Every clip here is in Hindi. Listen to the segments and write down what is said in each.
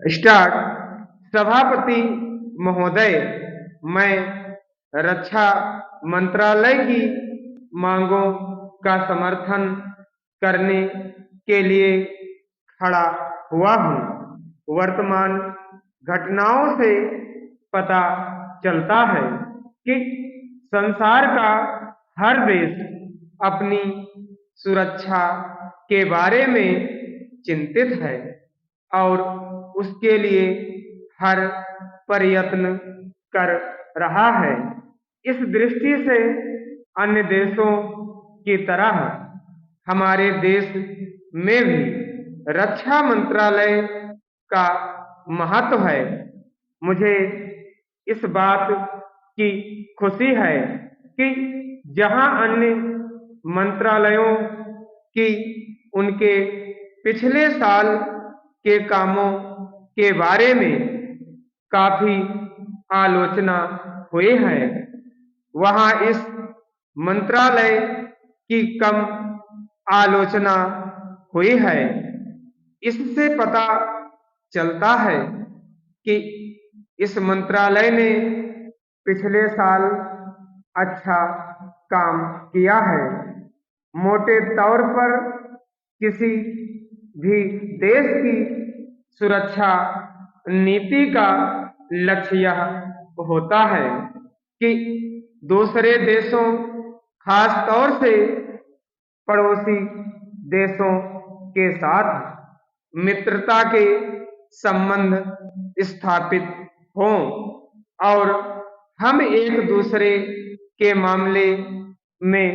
स्टार्ट। सभापति महोदय, मैं रक्षा मंत्रालय की मांगों का समर्थन करने के लिए खड़ा हुआ हूँ। वर्तमान घटनाओं से पता चलता है कि संसार का हर देश अपनी सुरक्षा के बारे में चिंतित है और उसके लिए हर प्रयत्न कर रहा है। इस दृष्टि से अन्य देशों की तरह हमारे देश में भी रक्षा मंत्रालय का महत्व है। मुझे इस बात की खुशी है कि जहां अन्य मंत्रालयों की उनके पिछले साल के कामों के बारे में काफी आलोचना हुई है, वहां इस मंत्रालय की कम आलोचना हुई है। इससे पता चलता है कि इस मंत्रालय ने पिछले साल अच्छा काम किया है। मोटे तौर पर किसी भी देश की सुरक्षा नीति का लक्ष्य यह होता है कि दूसरे देशों, खास तौर से पड़ोसी देशों के साथ मित्रता के संबंध स्थापित हों और हम एक दूसरे के मामले में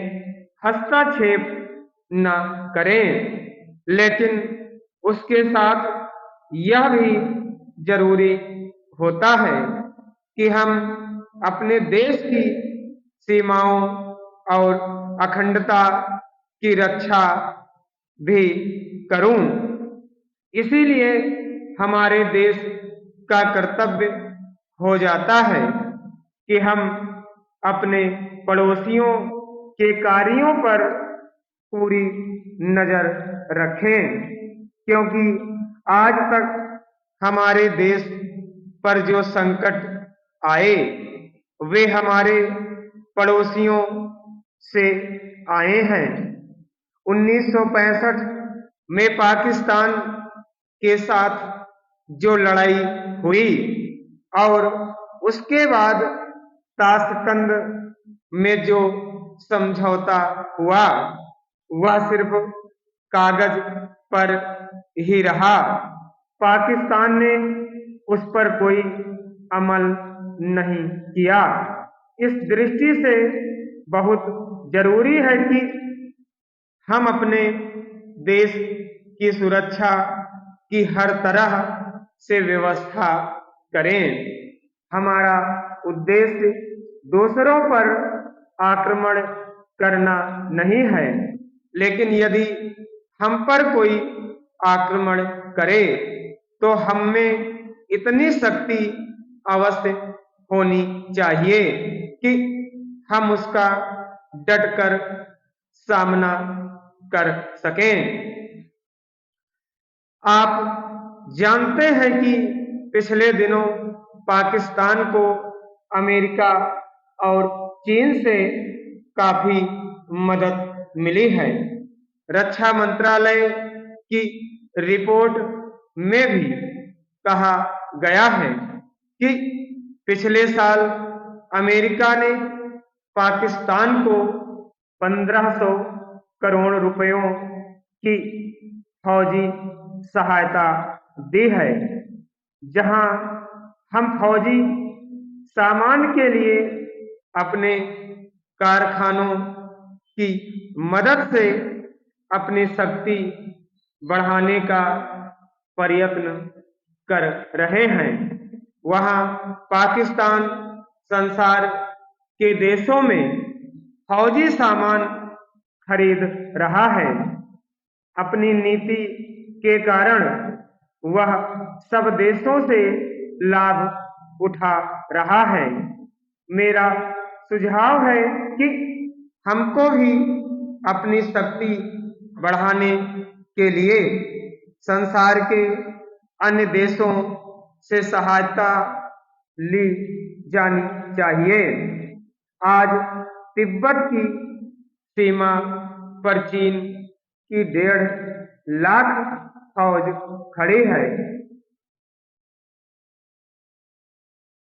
हस्तक्षेप न करें। लेकिन उसके साथ यह भी जरूरी होता है कि हम अपने देश की सीमाओं और अखंडता की रक्षा भी करूं। इसीलिए हमारे देश का कर्तव्य हो जाता है कि हम अपने पड़ोसियों के कार्यों पर पूरी नजर रखें, क्योंकि आज तक हमारे देश पर जो संकट आए वे हमारे पड़ोसियों से आए हैं। 1965 में पाकिस्तान के साथ जो लड़ाई हुई और उसके बाद ताशकंद में जो समझौता हुआ वह सिर्फ कागज पर ही रहा। पाकिस्तान ने उस पर कोई अमल नहीं किया। इस दृष्टि से बहुत जरूरी है कि हम अपने देश की सुरक्षा की हर तरह से व्यवस्था करें। हमारा उद्देश्य दूसरों पर आक्रमण करना नहीं है, लेकिन यदि हम पर कोई आक्रमण करे तो हम में इतनी शक्ति अवश्य होनी चाहिए कि हम उसका डटकर सामना कर सकें। आप जानते हैं कि पिछले दिनों पाकिस्तान को अमेरिका और चीन से काफी मदद मिली है। रक्षा मंत्रालय की रिपोर्ट में भी कहा गया है कि पिछले साल अमेरिका ने पाकिस्तान को 1500 करोड़ रुपयों की फौजी सहायता दी है। जहां हम फौजी सामान के लिए अपने कारखानों की मदद से अपनी शक्ति बढ़ाने का प्रयत्न कर रहे हैं, वहां पाकिस्तान संसार के देशों में फौजी सामान खरीद रहा है। अपनी नीति के कारण वह सब देशों से लाभ उठा रहा है। मेरा सुझाव है कि हमको भी अपनी शक्ति बढ़ाने के लिए संसार के अन्य देशों से सहायता ली जानी चाहिए। आज तिब्बत की सीमा पर चीन की 1.5 लाख फौज खड़ी है।